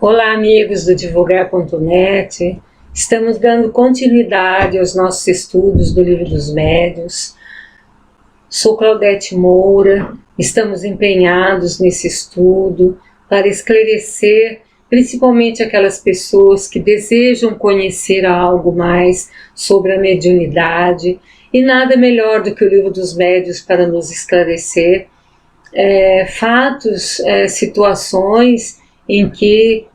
Olá, amigos do Divulgar.net. Estamos dando continuidade aos nossos estudos do Livro dos Médiuns. Sou Claudete Moura. Estamos empenhados nesse estudo para esclarecer principalmente aquelas pessoas que desejam conhecer algo mais sobre a mediunidade, e nada melhor do que o Livro dos Médiuns para nos esclarecer fatos, situações em que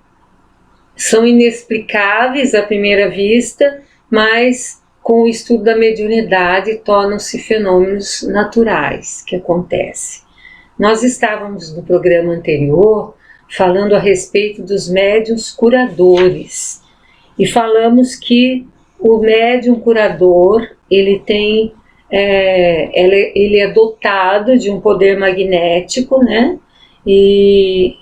são inexplicáveis à primeira vista, mas com o estudo da mediunidade tornam-se fenômenos naturais que acontecem. Nós estávamos no programa anterior falando a respeito dos médiuns curadores e falamos que o médium curador ele é dotado de um poder magnético, né? E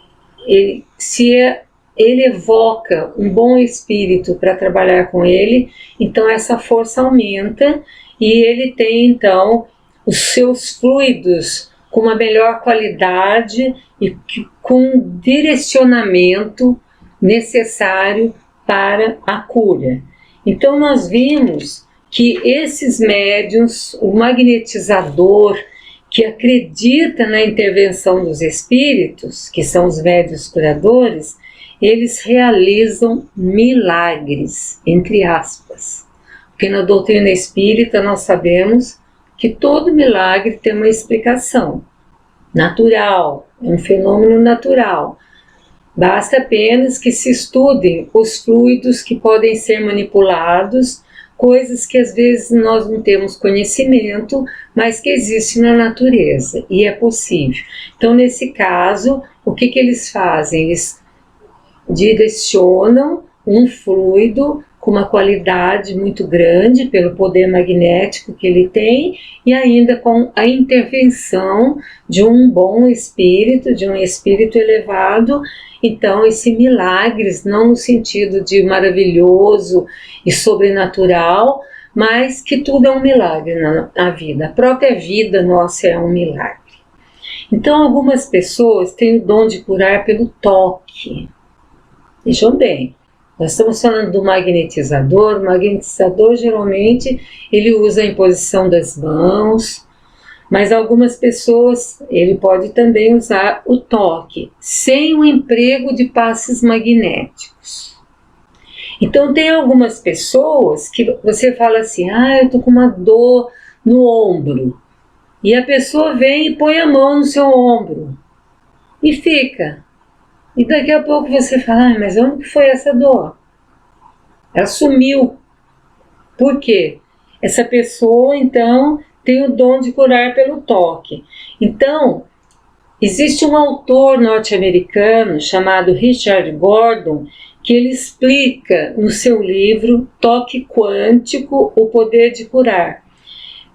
ele evoca um bom espírito para trabalhar com ele, então essa força aumenta e ele tem então os seus fluidos com uma melhor qualidade e com direcionamento necessário para a cura. Então nós vimos que esses médiuns, o magnetizador que acredita na intervenção dos espíritos, que são os médiuns curadores, eles realizam milagres, entre aspas. Porque na doutrina espírita nós sabemos que todo milagre tem uma explicação natural, é um fenômeno natural. Basta apenas que se estudem os fluidos que podem ser manipulados, coisas que às vezes nós não temos conhecimento, mas que existem na natureza, e é possível. Então, nesse caso, o que eles fazem? Eles direcionam um fluido com uma qualidade muito grande pelo poder magnético que ele tem e ainda com a intervenção de um bom espírito, de um espírito elevado. Então, esses milagres, não no sentido de maravilhoso e sobrenatural, mas que tudo é um milagre na vida. A própria vida nossa é um milagre. Então, algumas pessoas têm o dom de curar pelo toque. Vejam bem, nós estamos falando do magnetizador. O magnetizador geralmente ele usa a imposição das mãos, mas algumas pessoas ele pode também usar o toque, sem o emprego de passes magnéticos. Então tem algumas pessoas que você fala assim, eu estou com uma dor no ombro, e a pessoa vem e põe a mão no seu ombro, e fica. E daqui a pouco você fala, mas onde que foi essa dor? Ela sumiu. Por quê? Essa pessoa, então, tem o dom de curar pelo toque. Então, existe um autor norte-americano chamado Richard Gordon, que ele explica no seu livro Toque Quântico, o Poder de Curar.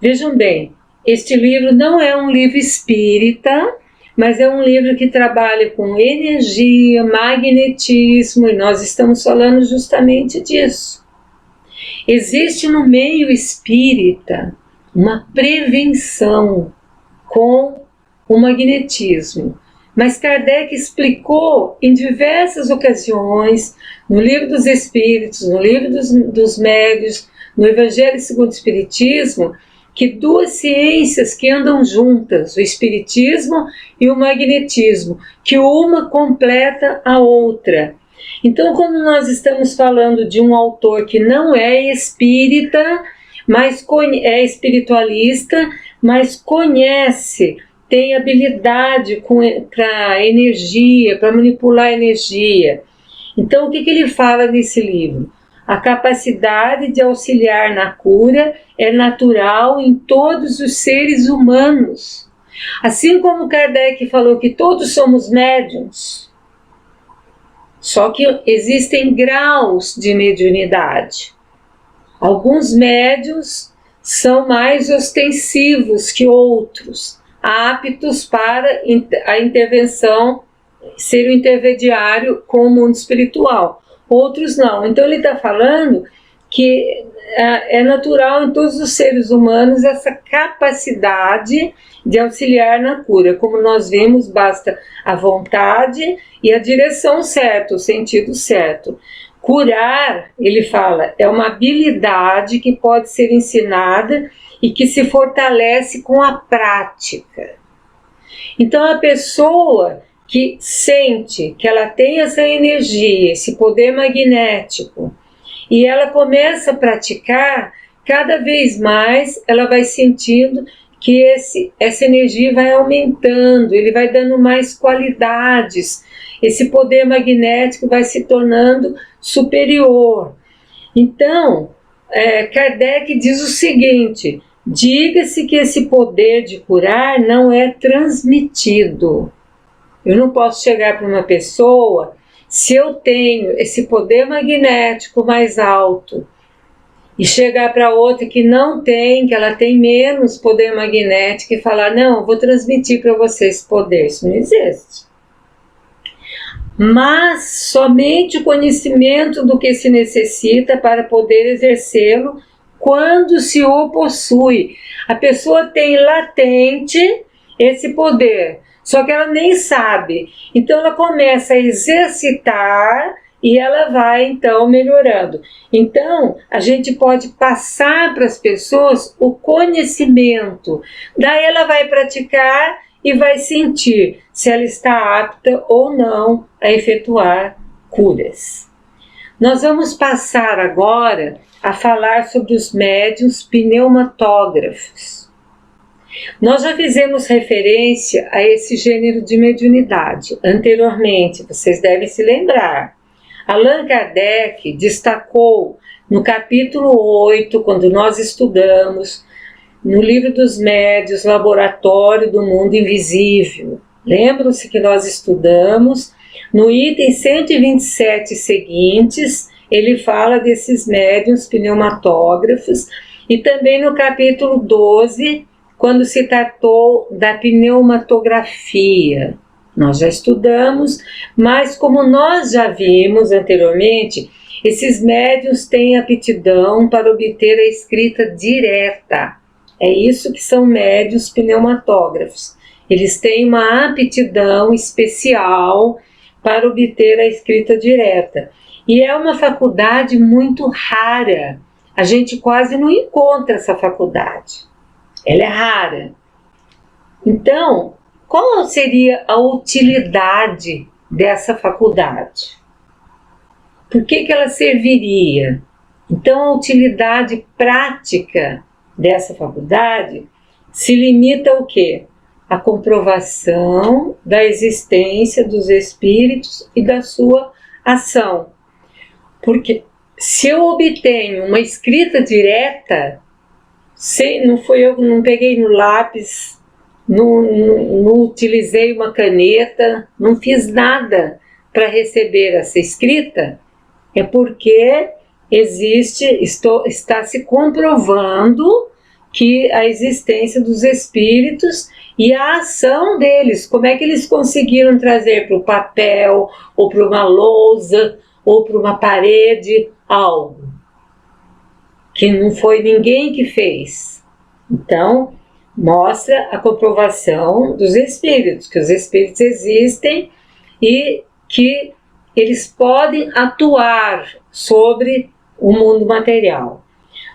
Vejam bem, este livro não é um livro espírita, mas é um livro que trabalha com energia, magnetismo, e nós estamos falando justamente disso. Existe no meio espírita uma prevenção com o magnetismo, mas Kardec explicou em diversas ocasiões, no Livro dos Espíritos, no Livro dos Médiuns, no Evangelho segundo o Espiritismo, que duas ciências que andam juntas, o espiritismo e o magnetismo, que uma completa a outra. Então, quando nós estamos falando de um autor que não é espírita, mas é espiritualista, mas conhece, tem habilidade para energia, para manipular energia. Então, o que ele fala nesse livro? A capacidade de auxiliar na cura é natural em todos os seres humanos. Assim como Kardec falou que todos somos médiuns, só que existem graus de mediunidade. Alguns médiuns são mais ostensivos que outros, aptos para a intervenção, ser o intermediário com o mundo espiritual. Outros não. Então ele está falando que é natural em todos os seres humanos essa capacidade de auxiliar na cura. Como nós vimos, basta a vontade e a direção certa, o sentido certo. Curar, ele fala, é uma habilidade que pode ser ensinada e que se fortalece com a prática. Então, a pessoa que sente que ela tem essa energia, esse poder magnético, e ela começa a praticar, cada vez mais ela vai sentindo que essa energia vai aumentando, ele vai dando mais qualidades, esse poder magnético vai se tornando superior. Então, Kardec diz o seguinte: diga-se que esse poder de curar não é transmitido. Eu não posso chegar para uma pessoa, se eu tenho esse poder magnético mais alto, e chegar para outra que não tem, que ela tem menos poder magnético, e falar, não, eu vou transmitir para você esse poder. Isso não existe. Mas somente o conhecimento do que se necessita para poder exercê-lo quando se o possui. A pessoa tem latente esse poder, só que ela nem sabe. Então ela começa a exercitar e ela vai então melhorando. Então a gente pode passar para as pessoas o conhecimento. Daí ela vai praticar e vai sentir se ela está apta ou não a efetuar curas. Nós vamos passar agora a falar sobre os médiuns pneumatógrafos. Nós já fizemos referência a esse gênero de mediunidade anteriormente, vocês devem se lembrar. Allan Kardec destacou no capítulo 8, quando nós estudamos, no livro dos médiuns, Laboratório do Mundo Invisível. Lembram-se que nós estudamos, no item 127 seguintes, ele fala desses médiuns pneumatógrafos, e também no capítulo 12, quando se tratou da pneumatografia. Nós já estudamos, mas como nós já vimos anteriormente, esses médiuns têm aptidão para obter a escrita direta. É isso que são médiuns pneumatógrafos. Eles têm uma aptidão especial para obter a escrita direta. E é uma faculdade muito rara. A gente quase não encontra essa faculdade. Ela é rara. Então, qual seria a utilidade dessa faculdade? Por que ela serviria? Então, a utilidade prática dessa faculdade se limita ao quê? A comprovação da existência dos espíritos e da sua ação. Porque se eu obtenho uma escrita direta, não peguei no lápis, não utilizei uma caneta, não fiz nada para receber essa escrita, é porque está se comprovando que a existência dos espíritos e a ação deles, como é que eles conseguiram trazer para o papel, ou para uma lousa, ou para uma parede, algo que não foi ninguém que fez. Então, mostra a comprovação dos espíritos, que os espíritos existem e que eles podem atuar sobre o mundo material.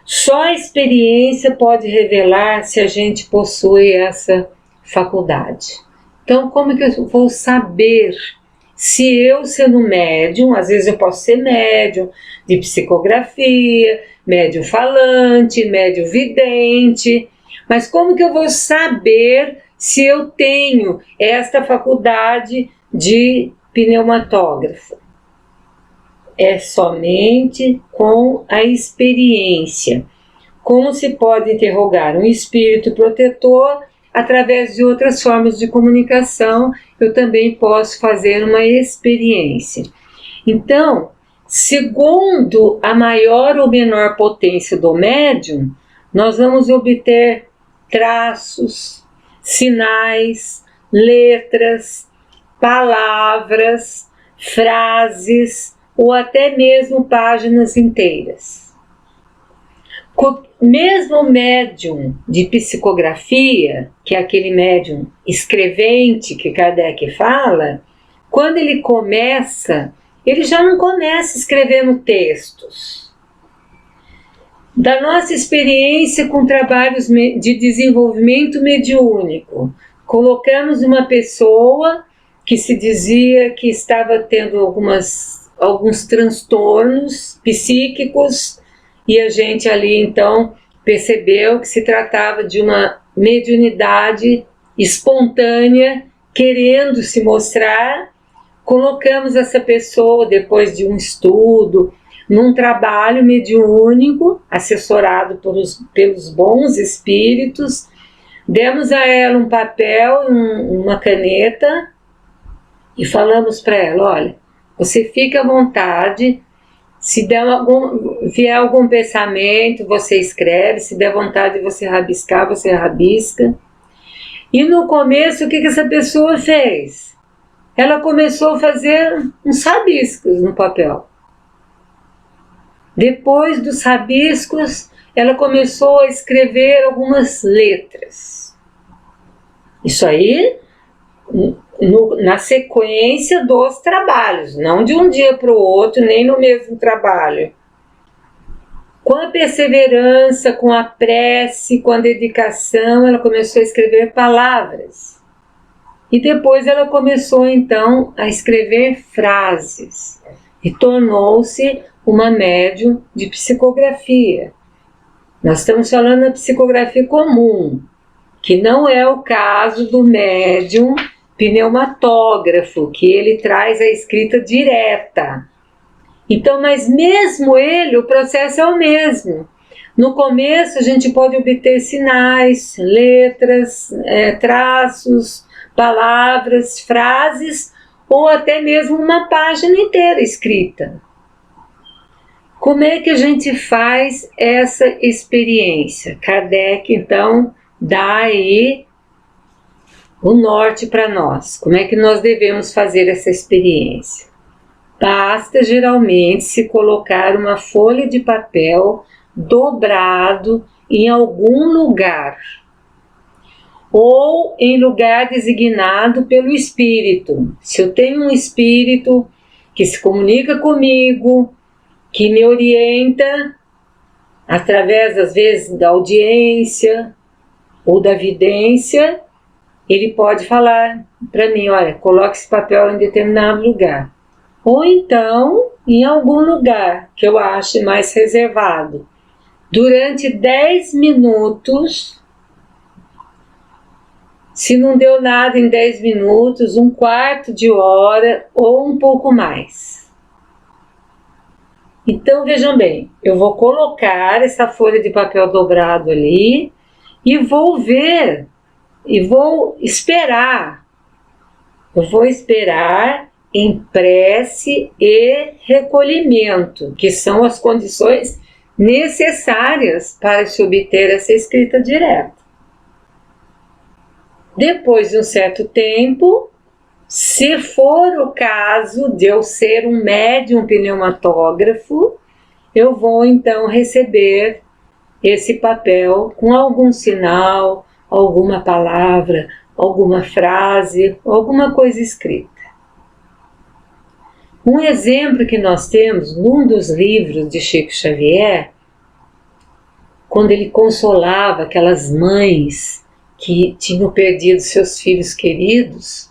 Só a experiência pode revelar se a gente possui essa faculdade. Então, como que eu vou saber se eu, sendo médium, às vezes eu posso ser médium de psicografia, médium falante, médium vidente, mas como que eu vou saber se eu tenho esta faculdade de pneumatógrafo? É somente com a experiência. Como se pode interrogar um espírito protetor através de outras formas de comunicação, eu também posso fazer uma experiência. Então, segundo a maior ou menor potência do médium, nós vamos obter traços, sinais, letras, palavras, frases ou até mesmo páginas inteiras. Mesmo o médium de psicografia, que é aquele médium escrevente que Kardec fala, quando ele começa, ele já não começa escrevendo textos. Da nossa experiência com trabalhos de desenvolvimento mediúnico, colocamos uma pessoa que se dizia que estava tendo alguns transtornos psíquicos, e a gente ali então percebeu que se tratava de uma mediunidade espontânea, querendo se mostrar. Colocamos essa pessoa, depois de um estudo, num trabalho mediúnico, assessorado pelos bons espíritos. Demos a ela um papel, uma caneta, e falamos para ela: olha, você fica à vontade, se vier algum pensamento, você escreve, se der vontade de você rabiscar, você rabisca. E no começo, o que essa pessoa fez? Ela começou a fazer uns rabiscos no papel. Depois dos rabiscos, ela começou a escrever algumas letras. Isso aí na sequência dos trabalhos, não de um dia para o outro, nem no mesmo trabalho. Com a perseverança, com a prece, com a dedicação, ela começou a escrever palavras. E depois ela começou então a escrever frases e tornou-se uma médium de psicografia. Nós estamos falando da psicografia comum, que não é o caso do médium pneumatógrafo, que ele traz a escrita direta. Então, mas mesmo ele, o processo é o mesmo. No começo a gente pode obter sinais, letras, traços, palavras, frases, ou até mesmo uma página inteira escrita. Como é que a gente faz essa experiência? Kardec, então, dá aí o norte para nós. Como é que nós devemos fazer essa experiência? Basta, geralmente, se colocar uma folha de papel dobrado em algum lugar, ou em lugar designado pelo espírito. Se eu tenho um espírito que se comunica comigo, que me orienta através, às vezes, da audiência ou da vidência, ele pode falar para mim: olha, coloque esse papel em determinado lugar. Ou então, em algum lugar que eu ache mais reservado. Durante 10 minutos, se não deu nada em 10 minutos, um quarto de hora ou um pouco mais. Então, vejam bem, eu vou colocar essa folha de papel dobrado ali e vou ver, e vou esperar. Eu vou esperar em prece e recolhimento, que são as condições necessárias para se obter essa escrita direta. Depois de um certo tempo, se for o caso de eu ser um médium pneumatógrafo, eu vou então receber esse papel com algum sinal, alguma palavra, alguma frase, alguma coisa escrita. Um exemplo que nós temos num dos livros de Chico Xavier, quando ele consolava aquelas mães que tinham perdido seus filhos queridos,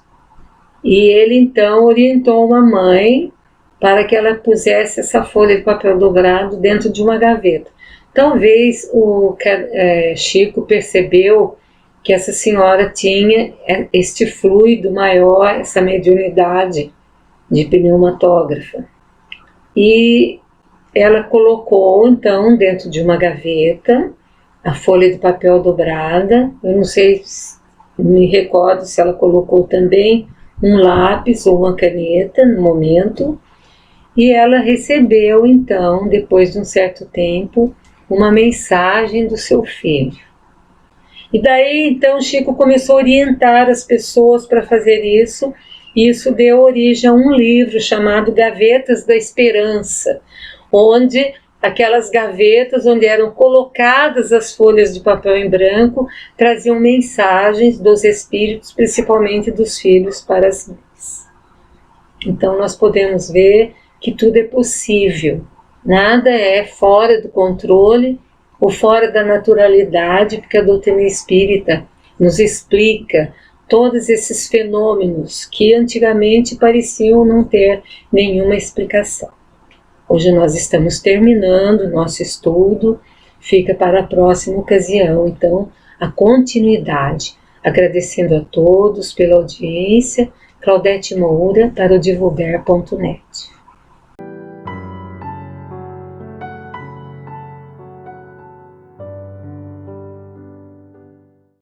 e ele então orientou uma mãe para que ela pusesse essa folha de papel dobrado dentro de uma gaveta. Talvez o Chico percebeu que essa senhora tinha este fluido maior, essa mediunidade de pneumatógrafa. E ela colocou então dentro de uma gaveta a folha de papel dobrada. Eu não sei, me recordo se ela colocou também um lápis ou uma caneta no momento. E ela recebeu então, depois de um certo tempo, uma mensagem do seu filho. E daí então Chico começou a orientar as pessoas para fazer isso. E isso deu origem a um livro chamado Gavetas da Esperança, onde aquelas gavetas onde eram colocadas as folhas de papel em branco, traziam mensagens dos espíritos, principalmente dos filhos, para as mães. Então nós podemos ver que tudo é possível, nada é fora do controle ou fora da naturalidade, porque a doutrina espírita nos explica todos esses fenômenos que antigamente pareciam não ter nenhuma explicação. Hoje nós estamos terminando o nosso estudo, fica para a próxima ocasião, então, a continuidade. Agradecendo a todos pela audiência, Claudete Moura para o divulgar.net.